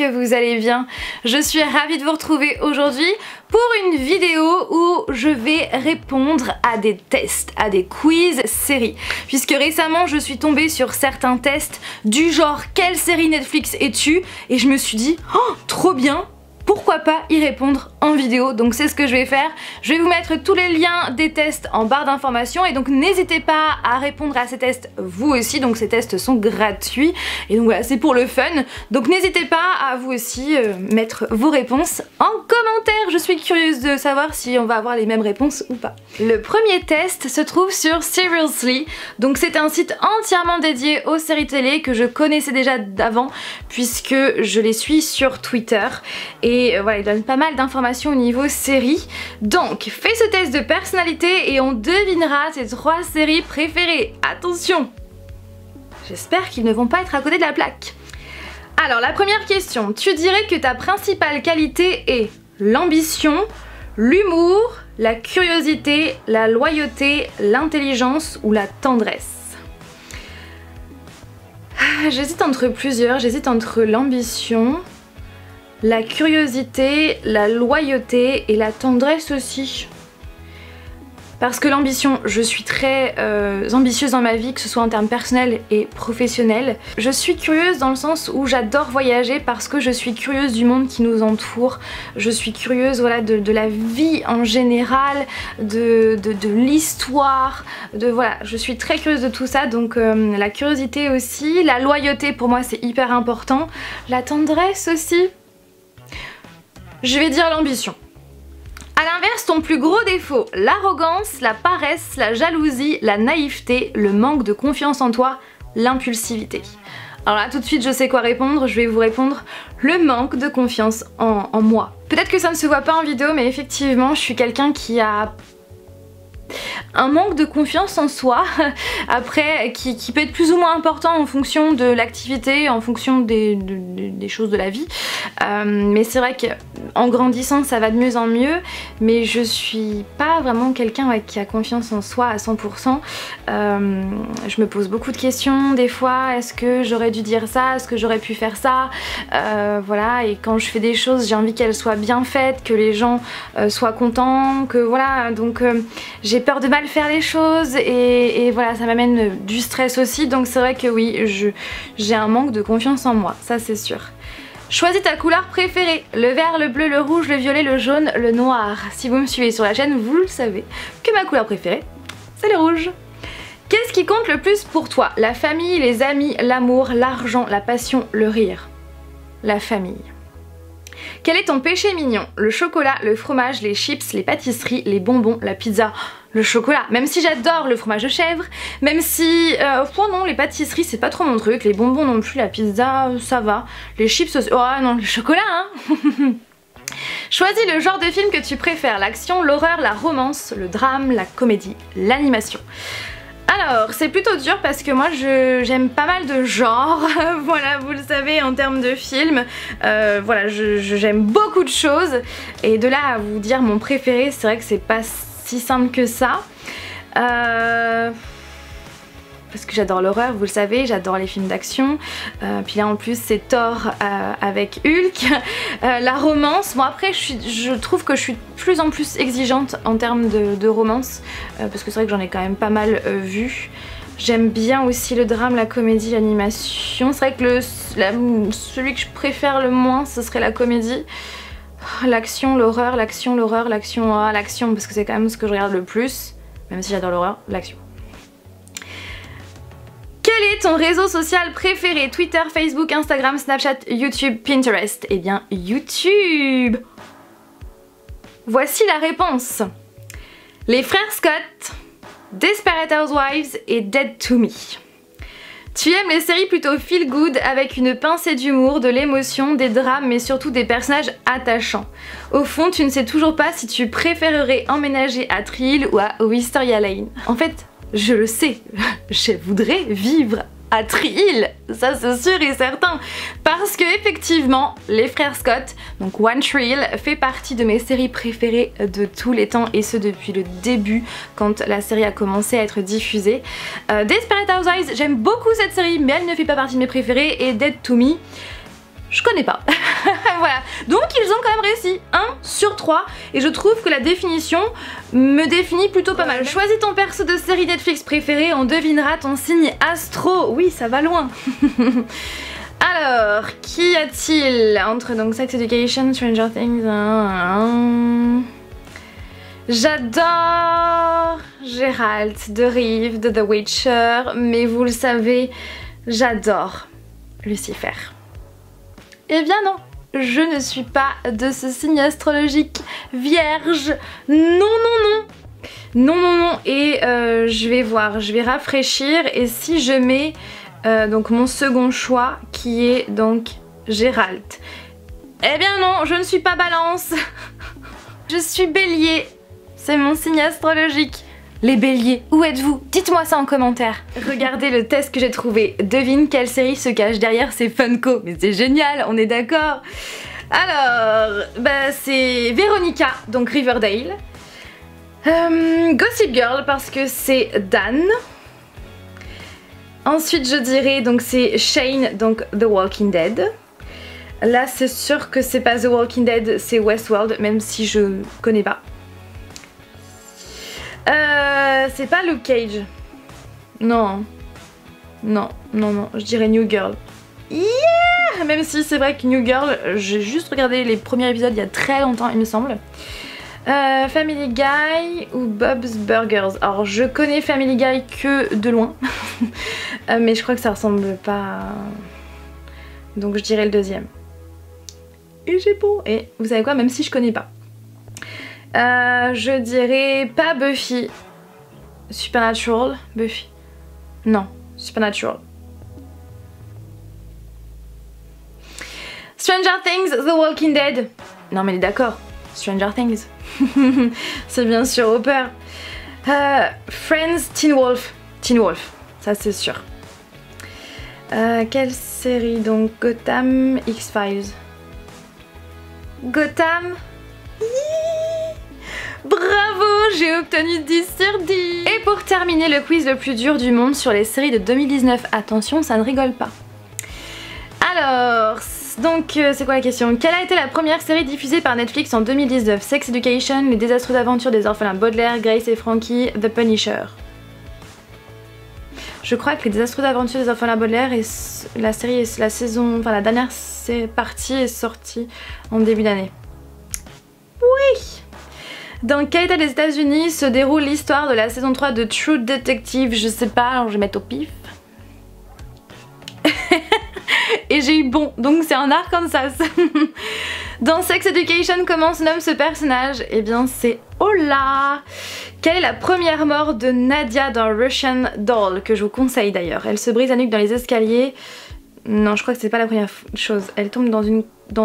que vous allez bien. Je suis ravie de vous retrouver aujourd'hui pour une vidéo où je vais répondre à des tests, à des quiz séries. Puisque récemment je suis tombée sur certains tests du genre quelle série Netflix es-tu? Et je me suis dit oh trop bien, pourquoi pas y répondre en vidéo. Donc c'est ce que je vais faire. Je vais vous mettre tous les liens des tests en barre d'informations et donc n'hésitez pas à répondre à ces tests vous aussi. Donc ces tests sont gratuits et donc voilà, c'est pour le fun. Donc n'hésitez pas à vous aussi mettre vos réponses en commentaire. Je suis curieuse de savoir si on va avoir les mêmes réponses ou pas. Le premier test se trouve sur Seriously. Donc c'est un site entièrement dédié aux séries télé que je connaissais déjà d'avant puisque je les suis sur Twitter. Et voilà, il donne pas mal d'informations au niveau série. Donc, fais ce test de personnalité et on devinera tes 3 séries préférées. Attention! J'espère qu'ils ne vont pas être à côté de la plaque. Alors, la première question. Tu dirais que ta principale qualité est l'ambition, l'humour, la curiosité, la loyauté, l'intelligence ou la tendresse? J'hésite entre plusieurs. J'hésite entre l'ambition, la curiosité, la loyauté et la tendresse aussi. Parce que l'ambition, je suis très ambitieuse dans ma vie, que ce soit en termes personnels et professionnels. Je suis curieuse dans le sens où j'adore voyager parce que je suis curieuse du monde qui nous entoure. Je suis curieuse voilà, de la vie en général, de l'histoire, voilà, je suis très curieuse de tout ça. Donc la curiosité aussi, la loyauté pour moi c'est hyper important. La tendresse aussi. Je vais dire l'ambition. A l'inverse, ton plus gros défaut, l'arrogance, la paresse, la jalousie, la naïveté, le manque de confiance en toi, l'impulsivité. Alors là tout de suite je sais quoi répondre, je vais vous répondre le manque de confiance en moi. Peut-être que ça ne se voit pas en vidéo mais effectivement je suis quelqu'un qui a un manque de confiance en soi, après qui peut être plus ou moins important en fonction de l'activité, en fonction des choses de la vie. Mais c'est vrai qu'en grandissant ça va de mieux en mieux, mais je suis pas vraiment quelqu'un qui a confiance en soi à 100%. Je me pose beaucoup de questions des fois, est-ce que j'aurais dû dire ça, est-ce que j'aurais pu faire ça, voilà, et quand je fais des choses j'ai envie qu'elles soient bien faites, que les gens soient contents, que voilà, donc j'ai peur de mal faire les choses et voilà, ça m'amène du stress aussi, donc c'est vrai que oui, j'ai un manque de confiance en moi, ça c'est sûr. Choisis ta couleur préférée, le vert, le bleu, le rouge, le violet, le jaune, le noir. Si vous me suivez sur la chaîne, vous le savez que ma couleur préférée, c'est le rouge. Qu'est-ce qui compte le plus pour toi? La famille, les amis, l'amour, l'argent, la passion, le rire? La famille. Quel est ton péché mignon? Le chocolat, le fromage, les chips, les pâtisseries, les bonbons, la pizza? Le chocolat, même si j'adore le fromage de chèvre, même si... non, les pâtisseries c'est pas trop mon truc, les bonbons non plus, la pizza ça va, les chips aussi... Oh non, le chocolat hein. Choisis le genre de film que tu préfères, l'action, l'horreur, la romance, le drame, la comédie, l'animation. Alors c'est plutôt dur parce que moi j'aime pas mal de genres, voilà vous le savez en termes de films, voilà j'aime beaucoup de choses et de là à vous dire mon préféré c'est vrai que c'est pas si simple que ça. Parce que j'adore l'horreur, vous le savez, j'adore les films d'action. Puis là en plus c'est Thor avec Hulk. La romance, bon après je trouve que je suis de plus en plus exigeante en termes de romance. Parce que c'est vrai que j'en ai quand même pas mal vu. J'aime bien aussi le drame, la comédie, l'animation. C'est vrai que celui que je préfère le moins ce serait la comédie. L'action, l'horreur, l'action, l'horreur, l'action, l'action parce que c'est quand même ce que je regarde le plus. Même si j'adore l'horreur, l'action. Quel est ton réseau social préféré? Twitter, Facebook, Instagram, Snapchat, YouTube, Pinterest? Eh bien YouTube! Voici la réponse. Les frères Scott, Desperate Housewives et Dead to Me. Tu aimes les séries plutôt feel good avec une pincée d'humour, de l'émotion, des drames mais surtout des personnages attachants. Au fond tu ne sais toujours pas si tu préférerais emménager à Tree Hill ou à Wisteria Lane. En fait je le sais, je voudrais vivre à Tree Hill, ça c'est sûr et certain, parce que effectivement les frères Scott, donc One Tree Hill, fait partie de mes séries préférées de tous les temps et ce depuis le début quand la série a commencé à être diffusée. Desperate Housewives, j'aime beaucoup cette série mais elle ne fait pas partie de mes préférées et Dead to Me, je connais pas. Voilà, donc ils ont quand même réussi 1 sur 3 et je trouve que la définition me définit plutôt pas mal. Choisis ton perso de série Netflix préféré, on devinera ton signe astro. Oui, ça va loin. Alors, qui a-t-il entre donc Sex Education, Stranger Things? J'adore Geralt de Rive de The Witcher, mais vous le savez, j'adore Lucifer. Eh bien non, je ne suis pas de ce signe astrologique vierge. Non, non, non. Non, non, non. Et je vais voir, je vais rafraîchir. Et si je mets donc mon second choix qui est donc Geralt. Eh bien non, je ne suis pas Balance. Je suis Bélier. C'est mon signe astrologique. Les béliers, où êtes-vous? Dites-moi ça en commentaire. Regardez le test que j'ai trouvé. Devine quelle série se cache derrière ces Funko. Mais c'est génial, on est d'accord. Alors, bah c'est Véronica, donc Riverdale. Gossip Girl parce que c'est Dan. Ensuite je dirais donc c'est Shane, donc The Walking Dead. Là c'est sûr que c'est pas The Walking Dead, c'est Westworld, même si je connais pas. C'est pas Luke Cage. Non. Non, non, non, je dirais New Girl. Yeah! Même si c'est vrai que New Girl, j'ai juste regardé les premiers épisodes il y a très longtemps il me semble. Family Guy ou Bob's Burgers. Alors je connais Family Guy que de loin. Mais je crois que ça ressemble pas. Donc je dirais le deuxième. Et j'ai beau. Et vous savez quoi, même si je connais pas. Je dirais pas Buffy. Supernatural. Buffy. Non, Supernatural. Stranger Things, The Walking Dead. Non mais d'accord, Stranger Things. C'est bien sûr Hopper. Friends, Teen Wolf. Teen Wolf, ça c'est sûr. Quelle série donc? Gotham, X-Files. Gotham. Bravo, j'ai obtenu 10 sur 10. Et pour terminer le quiz le plus dur du monde sur les séries de 2019. Attention, ça ne rigole pas. Alors, donc c'est quoi la question? Quelle a été la première série diffusée par Netflix en 2019? Sex Education, Les désastreuses aventures des orphelins Baudelaire, Grace et Frankie, The Punisher. Je crois que Les désastreuses aventures des orphelins Baudelaire et la série, la saison, enfin la dernière partie est sortie en début d'année. Oui. Dans quel état des États-Unis se déroule l'histoire de la saison 3 de True Detective? Je sais pas, alors je vais mettre au pif. Et j'ai eu bon, donc c'est en Arkansas. Dans Sex Education, comment se nomme ce personnage? Eh bien c'est Ola. Quelle est la première mort de Nadia dans Russian Doll, que je vous conseille d'ailleurs? Elle se brise la nuque dans les escaliers. Non, je crois que c'est pas la première chose. Elle tombe dans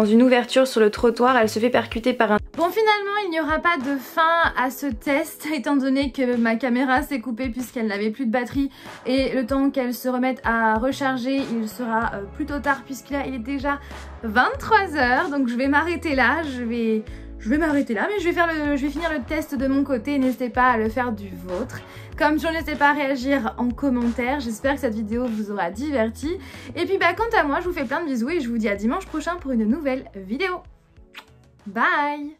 une ouverture sur le trottoir, elle se fait percuter par un... Bon, finalement, il n'y aura pas de fin à ce test, étant donné que ma caméra s'est coupée puisqu'elle n'avait plus de batterie. Et le temps qu'elle se remette à recharger, il sera plutôt tard, puisque là, il est déjà 23 h. Donc je vais m'arrêter là, je vais m'arrêter là, mais je vais finir le test de mon côté. N'hésitez pas à le faire du vôtre. Comme toujours, n'hésitez pas à réagir en commentaire. J'espère que cette vidéo vous aura diverti. Et puis bah, quant à moi, je vous fais plein de bisous et je vous dis à dimanche prochain pour une nouvelle vidéo. Bye!